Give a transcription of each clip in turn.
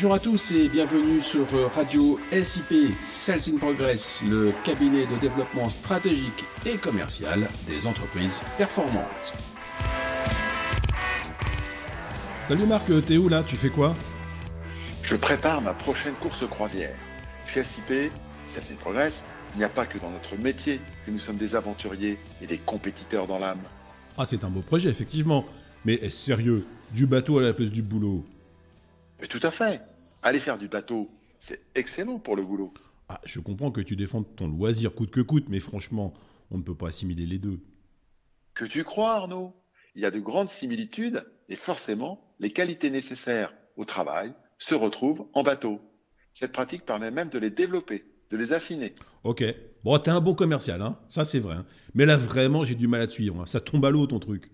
Bonjour à tous et bienvenue sur Radio SIP, Sales in Progress, le cabinet de développement stratégique et commercial des entreprises performantes. Salut Marc, t'es où là? Tu fais quoi? Je prépare ma prochaine course croisière. Chez SIP, Sales in Progress, il n'y a pas que dans notre métier que nous sommes des aventuriers et des compétiteurs dans l'âme. Ah, c'est un beau projet, effectivement. Mais est-ce sérieux? Du bateau à la place du boulot? Mais tout à fait. Aller faire du bateau, c'est excellent pour le boulot. Ah, je comprends que tu défendes ton loisir coûte que coûte, mais franchement, on ne peut pas assimiler les deux. Que tu crois, Arnaud? Il y a de grandes similitudes et forcément, les qualités nécessaires au travail se retrouvent en bateau. Cette pratique permet même de les développer, de les affiner. Ok, bon, t'es un bon commercial, hein, ça c'est vrai. Hein. Mais là, vraiment, j'ai du mal à te suivre. Hein. Ça tombe à l'eau, ton truc.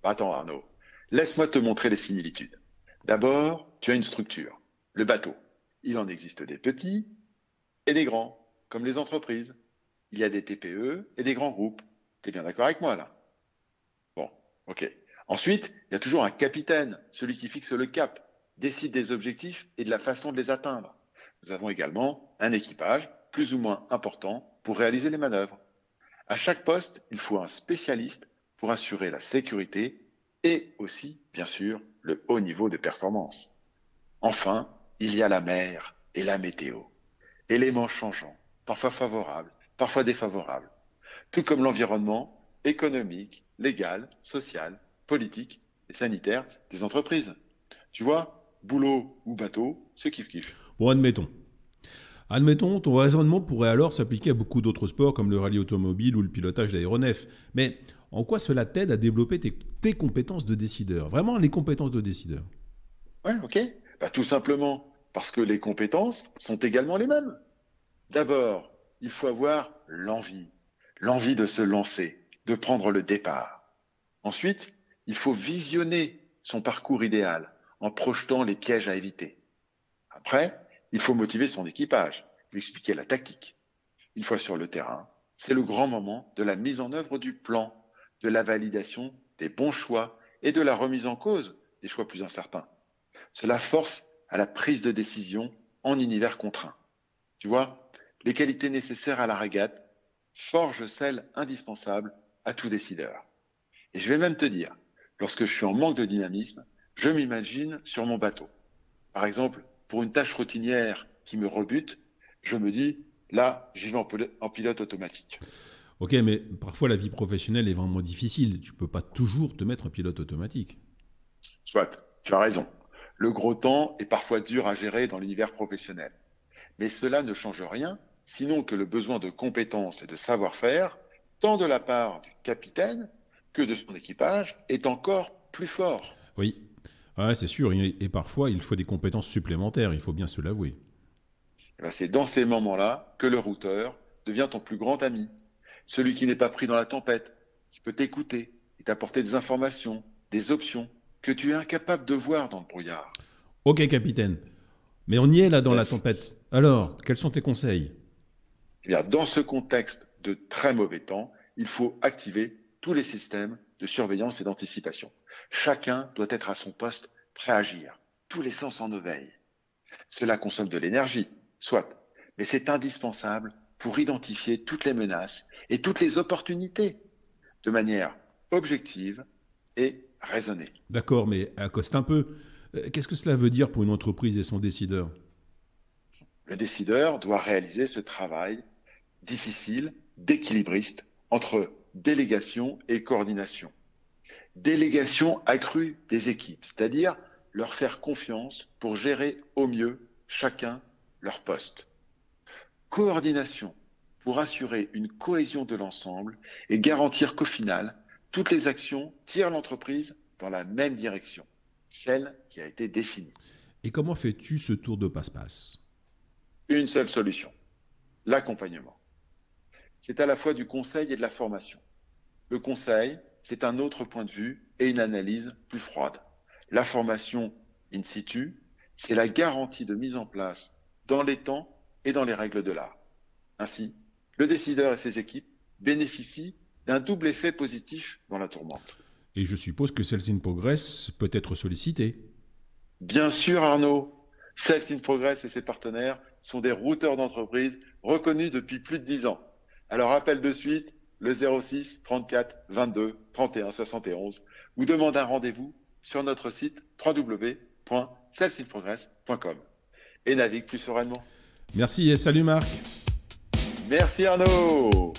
Attends, Arnaud, laisse-moi te montrer les similitudes. D'abord, tu as une structure, le bateau. Il en existe des petits et des grands, comme les entreprises. Il y a des TPE et des grands groupes. T'es bien d'accord avec moi, là? Bon, ok. Ensuite, il y a toujours un capitaine, celui qui fixe le cap, décide des objectifs et de la façon de les atteindre. Nous avons également un équipage, plus ou moins important, pour réaliser les manœuvres. À chaque poste, il faut un spécialiste pour assurer la sécurité et aussi, bien sûr, le haut niveau de performance. Enfin, il y a la mer et la météo. Éléments changeants, parfois favorables, parfois défavorables. Tout comme l'environnement économique, légal, social, politique et sanitaire des entreprises. Tu vois, boulot ou bateau, c'est kiff-kiff. Bon, admettons. Admettons, ton raisonnement pourrait alors s'appliquer à beaucoup d'autres sports comme le rallye automobile ou le pilotage d'aéronefs. Mais en quoi cela t'aide à développer tes compétences de décideur? Vraiment, les compétences de décideur. Ouais, ok. Tout simplement parce que les compétences sont également les mêmes. D'abord, il faut avoir l'envie de se lancer, de prendre le départ. Ensuite, il faut visionner son parcours idéal en projetant les pièges à éviter. Après, il faut motiver son équipage, lui expliquer la tactique. Une fois sur le terrain, c'est le grand moment de la mise en œuvre du plan, de la validation des bons choix et de la remise en cause des choix plus incertains. Cela force à la prise de décision en univers contraint. Tu vois, les qualités nécessaires à la régate forgent celles indispensables à tout décideur. Et je vais même te dire, lorsque je suis en manque de dynamisme, je m'imagine sur mon bateau. Par exemple, pour une tâche routinière qui me rebute, je me dis, là, j'y vais en pilote automatique. Ok, mais parfois la vie professionnelle est vraiment difficile. Tu peux pas toujours te mettre en pilote automatique. Soit, tu as raison. Le gros temps est parfois dur à gérer dans l'univers professionnel. Mais cela ne change rien, sinon que le besoin de compétences et de savoir-faire, tant de la part du capitaine que de son équipage, est encore plus fort. Oui, ouais, c'est sûr. Et parfois, il faut des compétences supplémentaires, il faut bien se l'avouer. C'est dans ces moments-là que le routeur devient ton plus grand ami. Celui qui n'est pas pris dans la tempête, qui peut t'écouter et t'apporter des informations, des options que tu es incapable de voir dans le brouillard. Ok, capitaine. Mais on y est là dans la Yes. tempête. Alors, quels sont tes conseils? Eh bien, dans ce contexte de très mauvais temps, il faut activer tous les systèmes de surveillance et d'anticipation. Chacun doit être à son poste, prêt à agir, tous les sens en éveil. Cela consomme de l'énergie, soit, mais c'est indispensable pour identifier toutes les menaces et toutes les opportunités de manière objective et raisonnée. D'accord, mais accoste un peu. Qu'est-ce que cela veut dire pour une entreprise et son décideur? Le décideur doit réaliser ce travail difficile d'équilibriste entre délégation et coordination. Délégation accrue des équipes, c'est-à-dire leur faire confiance pour gérer au mieux chacun leur poste. Coordination pour assurer une cohésion de l'ensemble et garantir qu'au final, toutes les actions tirent l'entreprise dans la même direction, celle qui a été définie. Et comment fais-tu ce tour de passe-passe? Une seule solution, l'accompagnement. C'est à la fois du conseil et de la formation. Le conseil, c'est un autre point de vue et une analyse plus froide. La formation in situ, c'est la garantie de mise en place dans les temps et dans les règles de l'art. Ainsi, le décideur et ses équipes bénéficient d'un double effet positif dans la tourmente. Et je suppose que Sales in Progress peut être sollicité. Bien sûr, Arnaud, Sales in Progress et ses partenaires sont des routeurs d'entreprise reconnus depuis plus de 10 ans. Alors appelle de suite le 06 34 22 31 71 ou demande un rendez-vous sur notre site www.salesinprogress.com et navigue plus sereinement. Merci et salut Marc. Merci Arnaud.